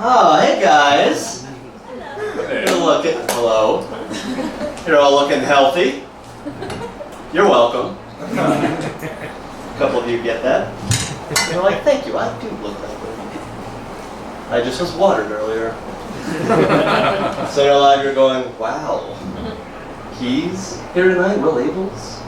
Oh, hey guys. Hello. You're all looking healthy. You're welcome. A couple of you get that. You're like, thank you, I do look healthy. I just was watered earlier. So you're alive, you're going, wow. He's here tonight, Will Abeles?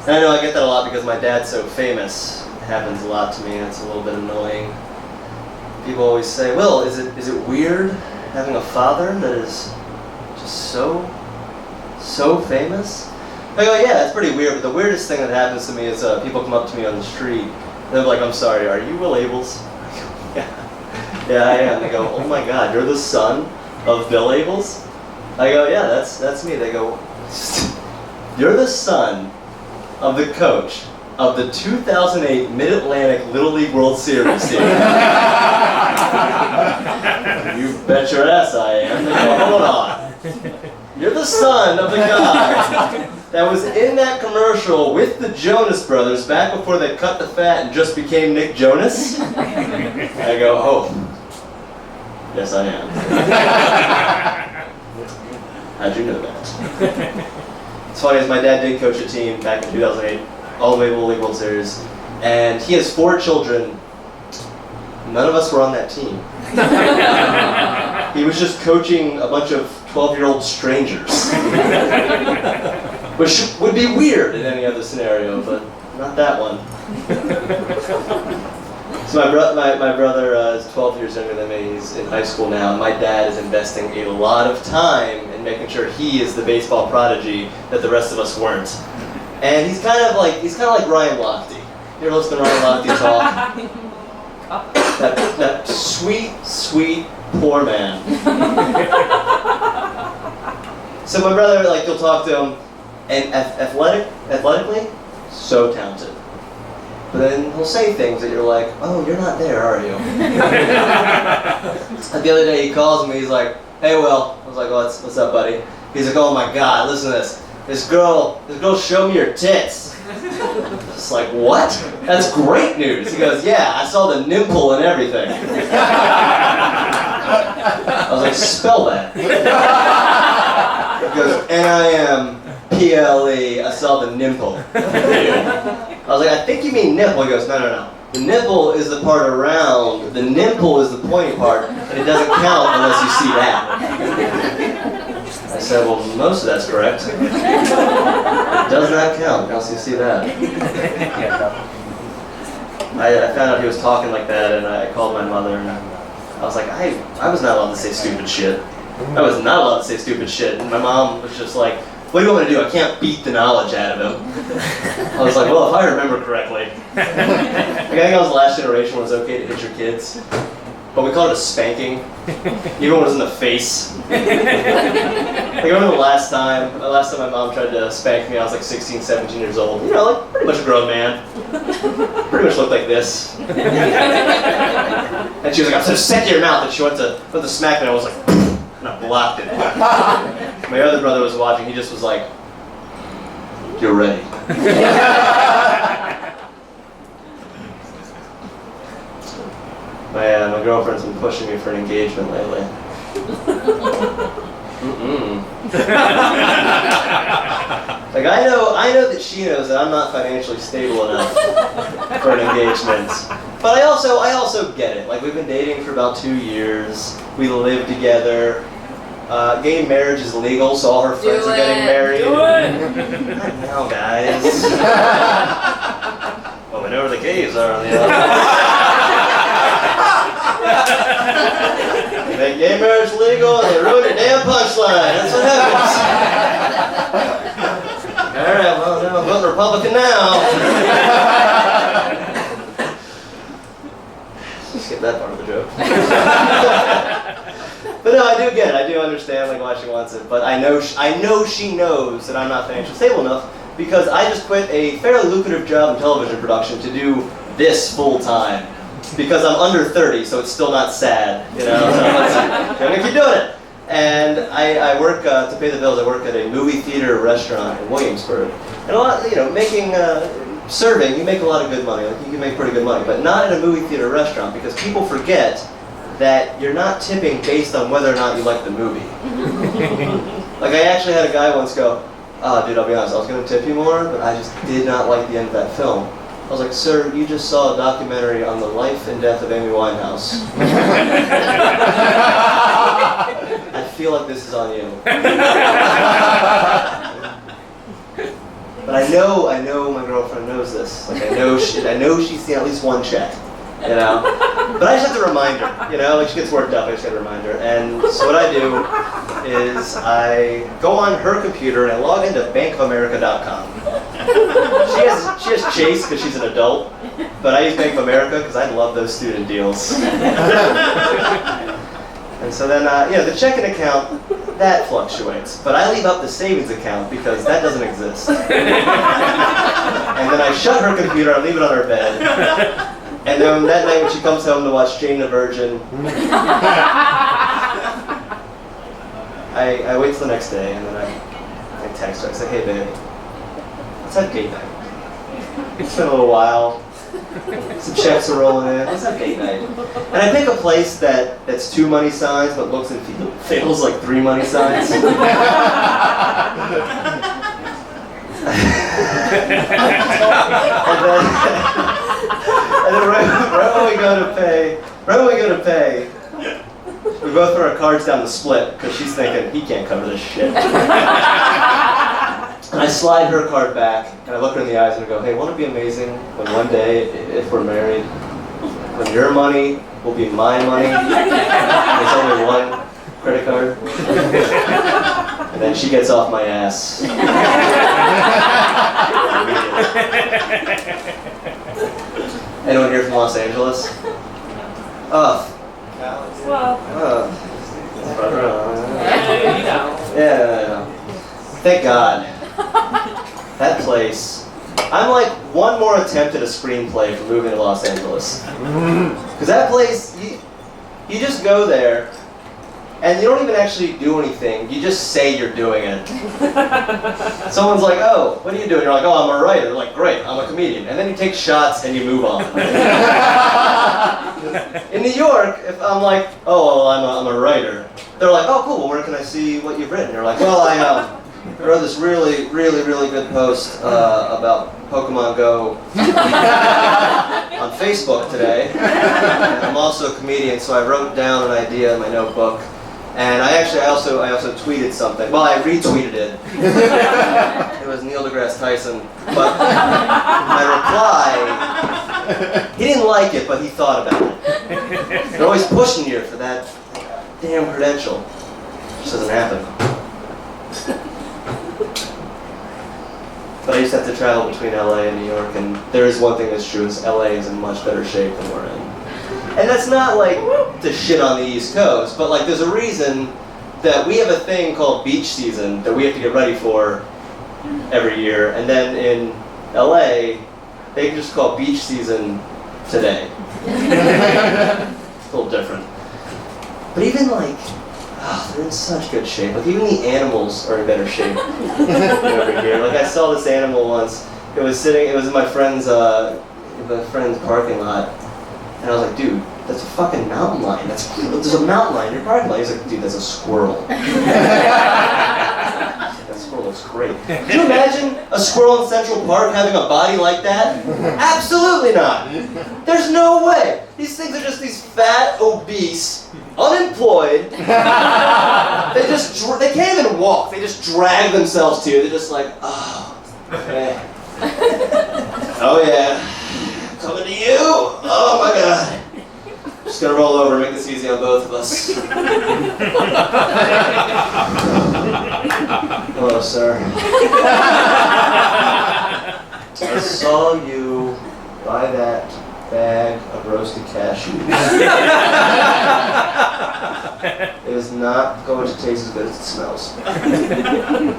And I know I get that a lot because my dad's so famous. It happens a lot to me and it's a little bit annoying. People always say, Will, is it weird having a father that is just so famous? I go, yeah, that's pretty weird, but the weirdest thing that happens to me is people come up to me on the street. They're like, I'm sorry, are you Will Abeles? I go, yeah, I am. They go, oh my God, you're the son of Bill Abeles? I go, yeah, that's me. They go, you're the son of the coach of the 2008 Mid-Atlantic Little League World Series team. You bet your ass I am. They go, hold on. You're the son of the guy that was in that commercial with the Jonas Brothers back before they cut the fat and just became Nick Jonas? I go, oh, yes I am. How'd you know that? It's funny, as my dad did coach a team back in 2008, all the way to the Little League World Series, and he has 4 children. None of us were on that team. He was just coaching a bunch of 12-year-old strangers. Which would be weird in any other scenario, but not that one. So my brother is 12 years younger than me. He's in high school now, and my dad is investing a lot of time in making sure he is the baseball prodigy that the rest of us weren't. And he's kind of like Ryan Lochte. You ever listen to Ryan Lochte talk? That sweet, poor man. So my brother, you'll talk to him, and athletically, so talented. But then he'll say things that you're like, oh, you're not there, are you? The other day he calls me, he's like, hey, Will. I was like, what's up, buddy? He's like, oh my God, listen to this. This girl showed me her tits. Just like, what? That's great news. He goes, yeah, I saw the nimple and everything. I was like, spell that. He goes, N-I-M-P-L-E, I saw the nimple. I was like, I think you mean nipple. He goes, no. The nipple is the part around, the nimple is the pointy part, and it doesn't count unless you see that. I said, well, most of that's correct. It does not count unless you see that. I found out he was talking like that, and I called my mother, and I was like, I was not allowed to say stupid shit. I was not allowed to say stupid shit. And my mom was just like, what do you want me to do? I can't beat the knowledge out of him. I was like, well, if I remember correctly. I think I was the last generation when it was okay to hit your kids. But we called it a spanking. Even when it was in the face. I remember the last time my mom tried to spank me, I was like 16, 17 years old. You know, like pretty much a grown man. Pretty much looked like this. And she was like, I'm so sick of your mouth. And she went to smack me, and I was like, and I blocked it. My other brother was watching, he just was like, you're ready. My girlfriend's been pushing me for an engagement lately. Like I know that she knows that I'm not financially stable enough for an engagement. But I also get it. Like we've been dating for about 2 years. We live together. Gay marriage is legal, so all her friends are getting married. Do it! Not now, guys. Well, we know where the gays are on the other. They make gay marriage legal and they ruin your damn punchline. That's what happens. Alright, well, I'm voting Republican now. Skip that part of the joke. But no, I do get it. I do understand why she wants it. But I know she knows that I'm not financially stable enough because I just quit a fairly lucrative job in television production to do this full time. Because I'm under 30, so it's still not sad, you know. So I'm gonna keep doing it. And I work to pay the bills. I work at a movie theater restaurant in Williamsburg, and a lot, making serving. You make a lot of good money. Like you can make pretty good money, but not in a movie theater restaurant because people forget that you're not tipping based on whether or not you like the movie. Like I actually had a guy once go, "Oh, dude, I'll be honest, I was going to tip you more, but I just did not like the end of that film." I was like, "Sir, you just saw a documentary on the life and death of Amy Winehouse. I feel like this is on you." But I know my girlfriend knows this. Like I know she's seen at least one check, you know. But I just have to remind her, you know. Like she gets worked up, I just got to remind her. And so what I do is I go on her computer and I log into bankofamerica.com. She has Chase because she's an adult, but I use Bank of America because I love those student deals. And so then, the checking account, that fluctuates. But I leave up the savings account because that doesn't exist. And then I shut her computer, I leave it on her bed. And then that night when she comes home to watch Jane the Virgin, I wait till the next day and then I text her. I say, "Hey babe, let's have date night. It's been a little while. Some checks are rolling in. Let's have date night." And I pick a place that's 2 money signs but looks and feels like 3 money signs. And then right when we go to pay, we both put our cards down to split because she's thinking, he can't cover this shit. And I slide her card back, and I look her in the eyes and I go, "Hey, won't it be amazing when one day, if we're married, when your money will be my money, and there's only one credit card?" And then she gets off my ass. Anyone here from Los Angeles? Well, Yeah. Thank God. That place. I'm like one more attempt at a screenplay for moving to Los Angeles. Because that place, you just go there, and you don't even actually do anything. You just say you're doing it. Someone's like, "Oh, what are you doing?" You're like, "Oh, I'm a writer." They're like, "Great, I'm a comedian." And then you take shots and you move on. In New York, if I'm like, "Oh, well, I'm a writer," they're like, "Oh, cool. Well, where can I see what you've written?" You're like, "Well, I wrote this really, really, really good post about Pokemon Go on Facebook today. And I'm also a comedian, so I wrote down an idea in my notebook. And I also tweeted something. Well, I retweeted it. It was Neil deGrasse Tyson. But my reply, he didn't like it, but he thought about it. They're always pushing you for that damn credential. It just doesn't happen. But I used to have to travel between LA and New York, and there is one thing that's true, is LA is in much better shape than we're in. And that's not like to shit on the East Coast, but like there's a reason that we have a thing called beach season that we have to get ready for every year, and then in LA, they just call beach season today. It's a little different. But even like, they're in such good shape. Like even the animals are in better shape than over here. Like I saw this animal once. It was in my friend's parking lot, and I was like, "Dude, that's a fucking mountain lion. There's a mountain lion in your parking lot." He's like, "Dude, that's a squirrel." That squirrel looks great. Can you imagine a squirrel in Central Park having a body like that? Absolutely not. There's no way. These things are just these fat, obese, unemployed. They can't even walk. They just drag themselves to you. They're just like, "Oh, yeah. Oh yeah, coming to you. Oh my God. Just gonna roll over and make this easy on both of us." Hello, sir. I saw you buy that bag of roasted cashews. It is not going to taste as good as it smells. And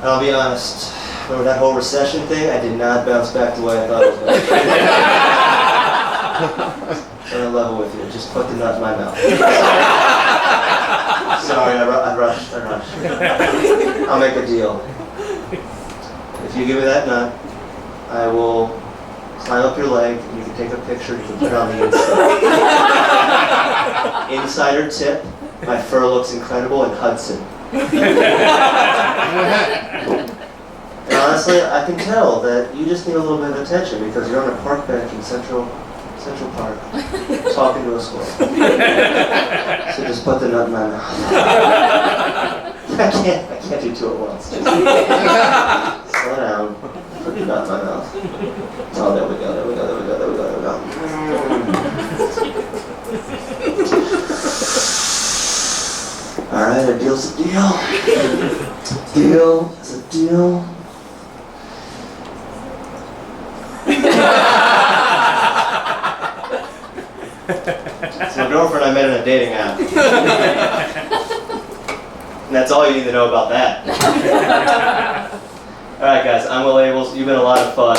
I'll be honest, remember that whole recession thing? I did not bounce back the way I thought it was going to. I'm gonna level with you. Just put the nut in my mouth. Sorry, I rushed. I'll make a deal. If you give me that nut, I will climb up your leg, and you can take a picture, you can put it on the Insta. insider tip. My fur looks incredible in Hudson. And honestly, I can tell that you just need a little bit of attention because you're on a park bench in Central Park talking to a squirrel. So just put the nut in my mouth. I can't do two at once. Just slow down. Put the nut in my mouth. Oh, there we go. Alright, a deal's a deal. Deal is a deal. It's my girlfriend I met in a dating app. And that's all you need to know about that. Alright guys, I'm Will Abeles. You've been a lot of fun.